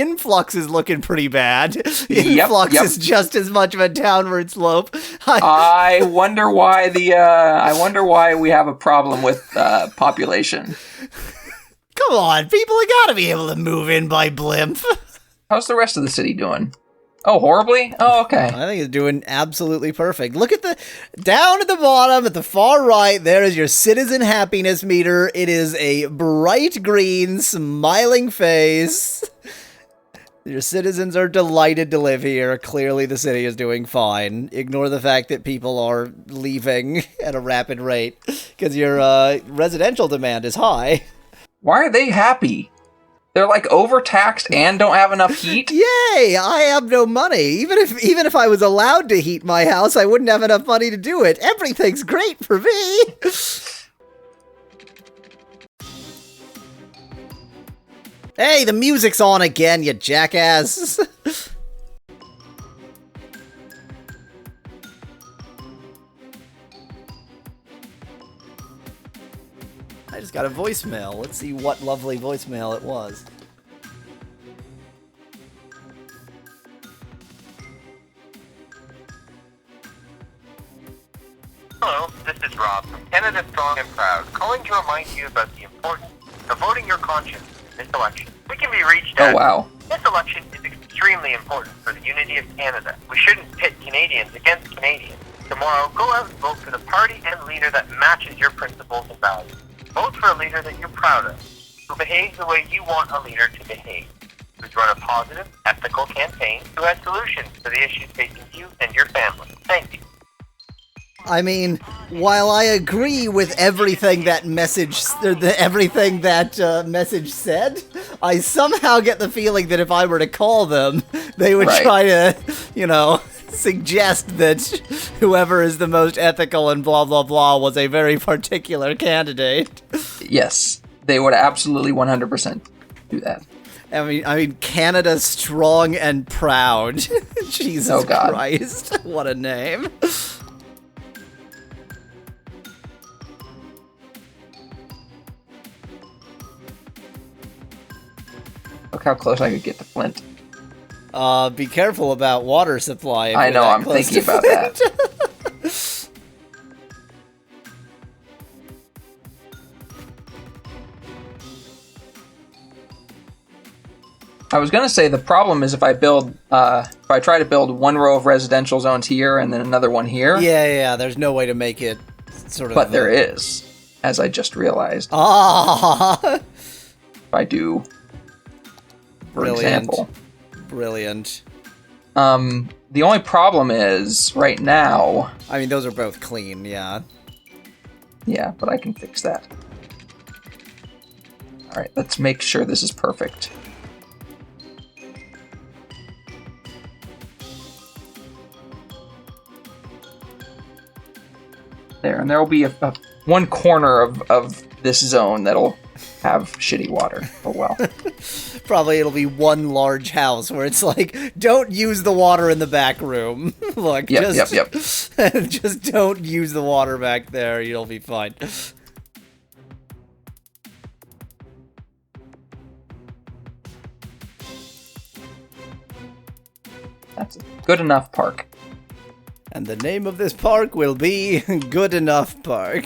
influx is looking pretty bad. Influx is just as much of a downward slope. I wonder why we have a problem with population. Come on, people have got to be able to move in by blimp. How's the rest of the city doing? Oh, horribly? Oh, okay. I think it's doing absolutely perfect. Look at down at the bottom, at the far right, there is your citizen happiness meter. It is a bright green, smiling face. Your citizens are delighted to live here. Clearly the city is doing fine. Ignore the fact that people are leaving at a rapid rate, because your residential demand is high. Why are they happy? They're like overtaxed and don't have enough heat? Yay! I have no money. Even if I was allowed to heat my house, I wouldn't have enough money to do it. Everything's great for me. Hey, the music's on again, you jackass. I just got a voicemail. Let's see what lovely voicemail it was. Hello, this is Rob from Canada Strong and Proud, calling to remind you about the importance of voting your conscience in this election. We can be reached at... Oh, wow. This election is extremely important for the unity of Canada. We shouldn't pit Canadians against Canadians. Tomorrow, go out and vote for the party and leader that matches your principles and values. Vote for a leader that you're proud of, who behaves the way you want a leader to behave, who's run a positive, ethical campaign, who has solutions to the issues facing you and your family. Thank you. I mean, while I agree with everything that message said, I somehow get the feeling that if I were to call them, they would try to, suggest that whoever is the most ethical and blah blah blah was a very particular candidate. Yes, they would absolutely 100% do that. I mean, Canada strong and proud. Jesus Christ, what a name. Look how close I could get to Flint. Be careful about water supply. I know, I'm thinking about that. I was gonna say the problem is if I try to build one row of residential zones here and then another one here. Yeah, there's no way to make it sort of... But there is, as I just realized. Ah! If I do, for example. Brilliant. The only problem is, right now... I mean, those are both clean, yeah. Yeah, but I can fix that. Alright, let's make sure this is perfect. There, and there will be one corner of this zone that'll have shitty water. Oh well. Probably it'll be one large house where it's like, don't use the water in the back room. Look, just don't use the water back there. You'll be fine. That's a good enough park. And the name of this park will be Good Enough Park.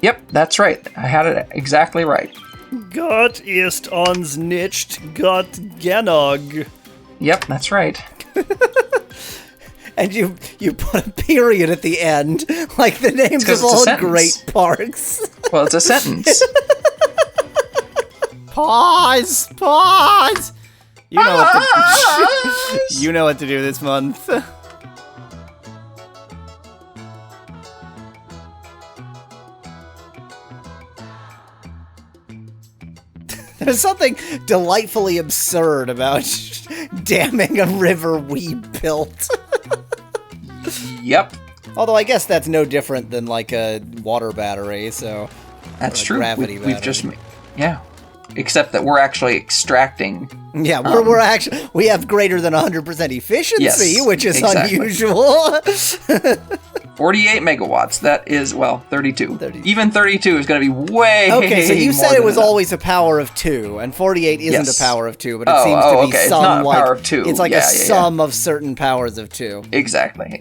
Yep, that's right. I had it exactly right. Gott ist uns nicht Gott genug. Yep, that's right. And you put a period at the end, like the names of all great parks. Well, it's a sentence. Pause! You know what to do this month. There's something delightfully absurd about damming a river we built. Yep. Although I guess that's no different than like a water battery, so... That's true. Gravity battery. We've just... Yeah. Except that we're actually extracting... Yeah, we're actually... We have greater than 100% efficiency, which is unusual. 48 megawatts. That is, well, 32. 30. Even 32 is going to be way Okay, so you more said it than was enough. always a power of 2, and 48 isn't Yes. a power of 2, but it seems to be okay. It's some not a like power of 2. it's like Yeah, a yeah, sum of certain powers of 2. Exactly.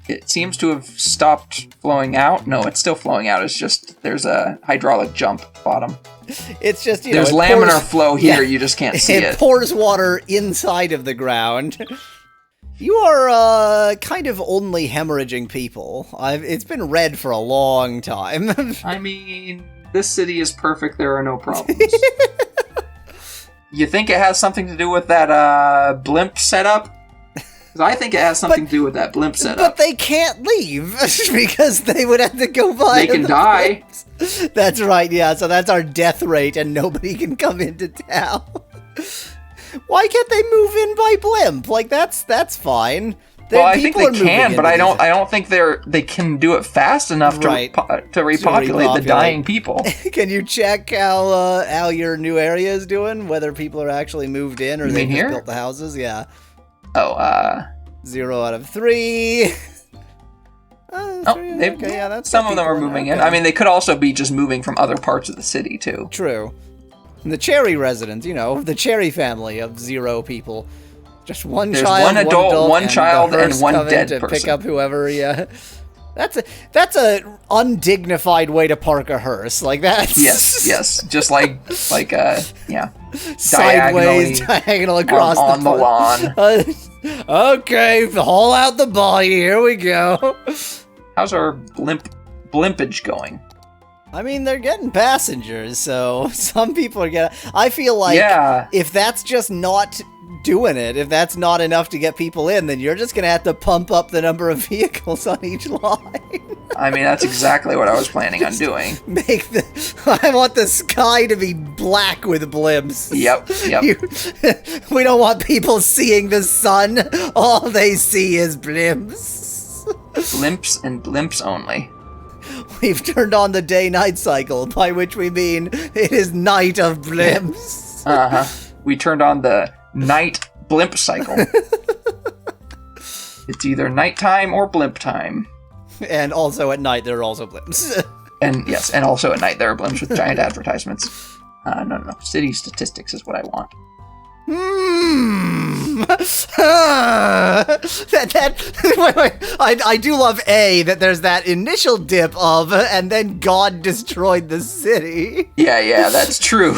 It seems to have stopped flowing out. No, it's still flowing out. It's just there's a hydraulic jump bottom. It's just, you There's know, it laminar pours- flow here. yeah. You just can't see It it. pours water inside of the ground. You are kind of only hemorrhaging people. It's been red for a long time. I mean, this city is perfect. There are no problems. You think it has something to do with that blimp setup? 'Cause I think it has something to do with that blimp But setup. they can't leave because they would have to go by. They can die. blimps. That's right, yeah. So that's our death rate, and nobody can come into town. Why can't they move in by blimp? Like that's fine. Well, I think People they are moving can, but into I don't think they can do it fast enough Right. to repopulate the dying people. Can you check how your new area is doing? Whether people are actually moved in or You they mean just here? built the houses? Yeah. Oh, 0 out of 3. oh, they've, okay, yeah, that's some of them are people moving there. in. Okay. I mean, they could also be just moving from other parts of the city too. True. And the Cherry residents, you know, the Cherry family of 0 people. Just one There's child, one adult, one and child, the and hearse one coming dead to pick person. up whoever. Yeah, that's a undignified way to park a hearse. Like that's Yes, just like yeah, sideways, diagonal across on the lawn. Okay, haul out the body. Here we go. How's our blimpage going? I mean, they're getting passengers, so some people are getting. I feel like Yeah. if that's just not doing it, if that's not enough to get people in, then you're just gonna have to pump up the number of vehicles on each line. I mean, that's exactly what I was planning on doing. I want the sky to be black with blimps. Yep. We don't want people seeing the sun. All they see is blimps. Blimps and blimps only. We've turned on the day-night cycle, by which we mean it is night of blimps. We turned on the night blimp cycle. It's either nighttime or blimp time. And also at night, there are also blimps. And yes, and also at night there are blimps with giant advertisements. No. City statistics is what I want. I do love that there's that initial dip of, and then God destroyed the city. Yeah, that's true.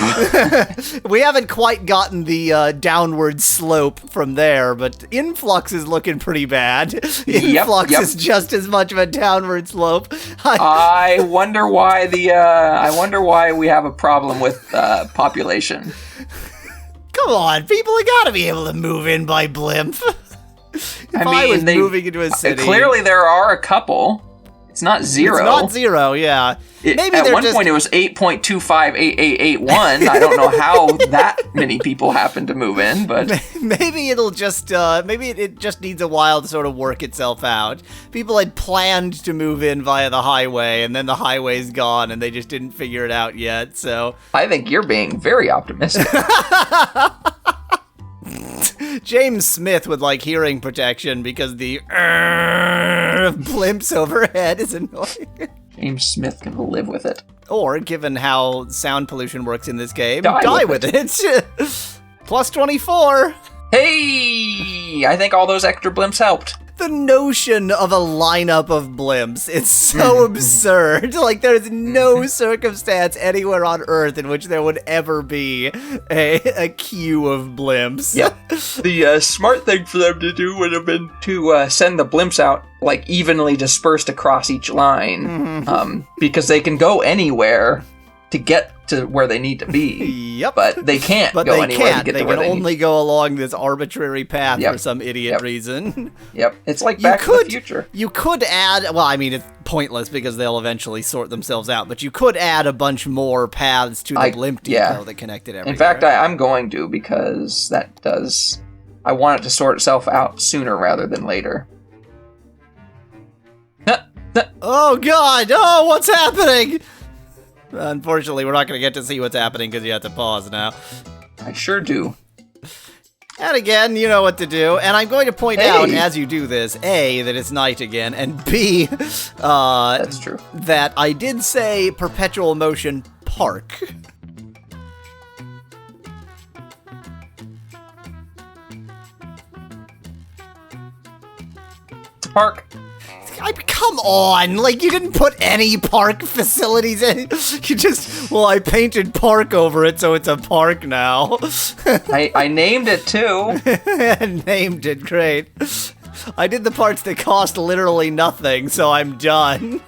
We haven't quite gotten the downward slope from there, but influx is looking pretty bad. Influx yep. is just as much of a downward slope. I wonder why we have a problem with population. Come on, people have got to be able to move in by blimp. If I was moving into a city, clearly there are a couple. It's not 0. It's not 0, yeah. Maybe at they're one just... point it was 8.258881. I don't know how that many people happened to move in, but maybe it'll just maybe it just needs a while to sort of work itself out. People had planned to move in via the highway, and then the highway's gone, and they just didn't figure it out yet. So I think you're being very optimistic. James Smith would like hearing protection because the blimps overhead is annoying. James Smith can live with it. Or, given how sound pollution works in this game, Die die with with it. Plus 24. Hey! I think all those extra blimps helped. The notion of a lineup of blimps, it's so absurd. Like, there's no circumstance anywhere on Earth in which there would ever be a queue of blimps. Yep. The smart thing for them to do would have been to send the blimps out, like, evenly dispersed across each line. Because they can go anywhere to get to where they need to be. Yep. But they can't But go they anywhere can't. to get They to where can they only go along this arbitrary path Yep. for some idiot Yep. reason. Yep. It's like Back to the Future. You could add, well, I mean, it's pointless because they'll eventually sort themselves out, but you could add a bunch more paths to the blimp depot that connected everywhere. In fact, I'm going to, because I want it to sort itself out sooner rather than later. Oh, God! Oh, what's happening? Unfortunately, we're not going to get to see what's happening because you have to pause now. I sure do. And again, you know what to do. And I'm going to point out, as you do this, A, that it's night again, and B, That's true. that I did say perpetual motion park. It's a park. Come on, like, you didn't put any park facilities in. You just, well, I painted park over it, so it's a park now. I named it too. Named it, great. I did the parts that cost literally nothing, so I'm done.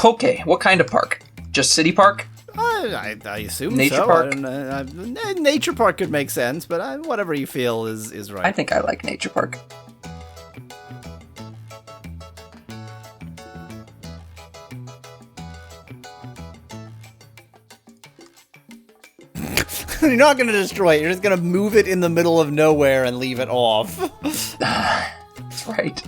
Okay, what kind of park? Just city park? I assume Nature so. park? Nature park could make sense, but whatever you feel is right. I think I like nature park. You're not going to destroy it. You're just going to move it in the middle of nowhere and leave it off. That's right.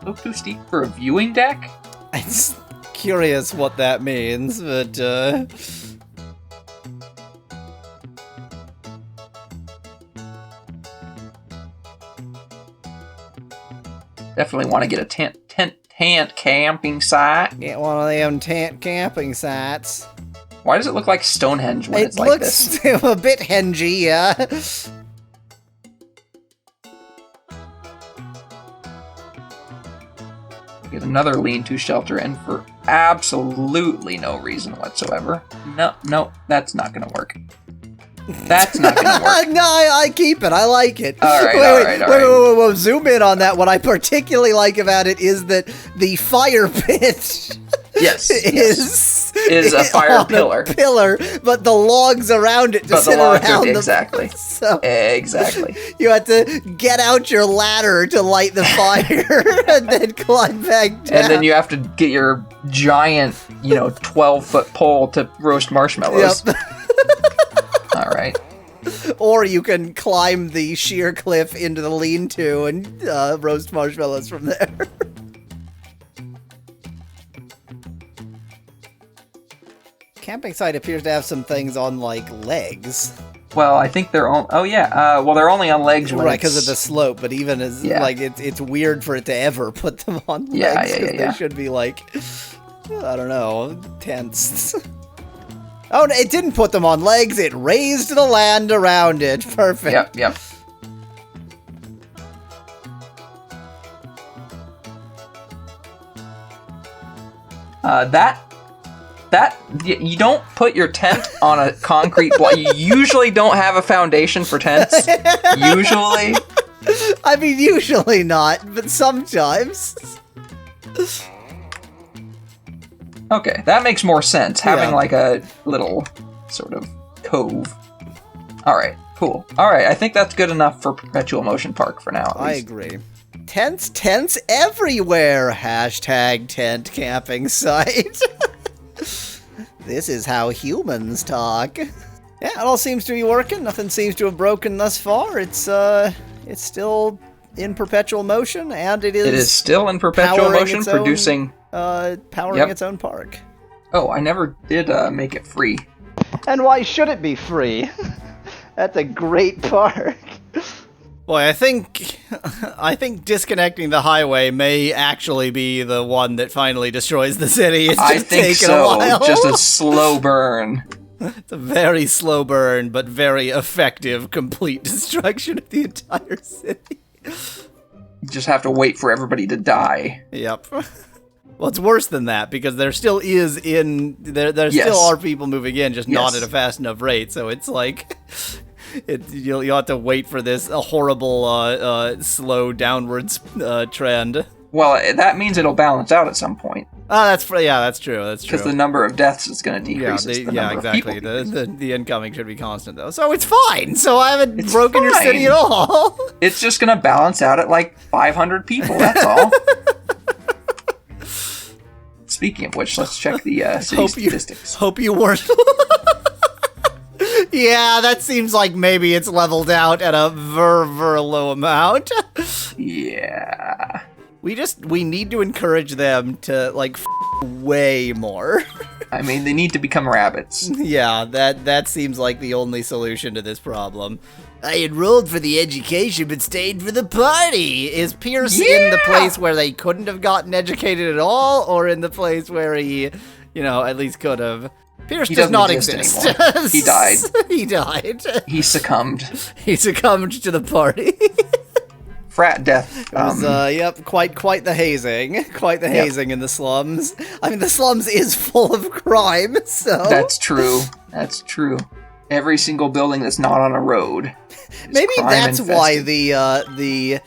Slope too steep for a viewing deck? I'm just curious what that means, but, Definitely want to get a tent camping site. get one of them tent camping sites. Why does it look like Stonehenge when it's like this? It looks a bit hengy, yeah. Get another lean-to shelter in for absolutely no reason whatsoever. No, that's not gonna work. That's not gonna work. No, I keep it. I like it. All right, Wait, zoom in on that. What I particularly like about it is that the fire pit is a fire on pillar. A pillar, but the logs around it just sit around them. Exactly. So exactly. you have to get out your ladder to light the fire and then climb back down. And then you have to get your giant, 12-foot pole to roast marshmallows. Yep. All right. Or you can climb the sheer cliff into the lean-to and roast marshmallows from there. Camping site appears to have some things on, like, legs. Well, I think they're on... Oh, yeah. They're only on legs when right, because of the slope, but even as, like, it's weird for it to ever put them on legs, because they should be, like, I don't know, tents. Oh, no, it didn't put them on legs, it raised the land around it. Perfect. Yep. That you don't put your tent on a concrete block. You usually don't have a foundation for tents. Usually. I mean, usually not, but sometimes. Okay, that makes more sense. Having like a little sort of cove. All right, cool. All right, I think that's good enough for Perpetual Motion Park for now. I agree. Tents everywhere. Hashtag tent camping site. This is how humans talk. Yeah, it all seems to be working. Nothing seems to have broken thus far. It's still in perpetual motion, and it is still in perpetual motion, producing powering its own park. Oh, I never did make it free. And why should it be free? That's a great park. Boy, I think disconnecting the highway may actually be the one that finally destroys the city. It's just taken a while. Just a slow burn. It's a very slow burn, but very effective, complete destruction of the entire city. You just have to wait for everybody to die. Yep. Well, it's worse than that, because there still is there still are people moving in, just not at a fast enough rate, so it's like... You'll have to wait for this horrible slow downwards trend. Well, that means it'll balance out at some point. That's true. That's true. Because the number of deaths is going to decrease. Exactly. The incoming should be constant though, so it's fine. So I haven't broken your city at all. It's just going to balance out at like 500 people. That's all. Speaking of which, let's check the city statistics. Hope you weren't. Yeah, that seems like maybe it's leveled out at a very low amount. Yeah. We need to encourage them to, like, way more. I mean, they need to become rabbits. Yeah, that seems like the only solution to this problem. I enrolled for the education but stayed for the party. Is Pierce in the place where they couldn't have gotten educated at all, or in the place where he, at least could have? Pierce does not exist. Anymore. He died. He died. He succumbed. He succumbed to the party. Frat death. Yep, quite the hazing. Quite the hazing in the slums. I mean, the slums is full of crime, so... That's true. Every single building that's not on a road. Maybe that's infested. why the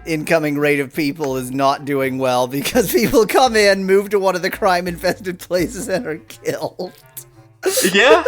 incoming rate of people is not doing well, because people come in, move to one of the crime-infested places, and are killed. Yeah.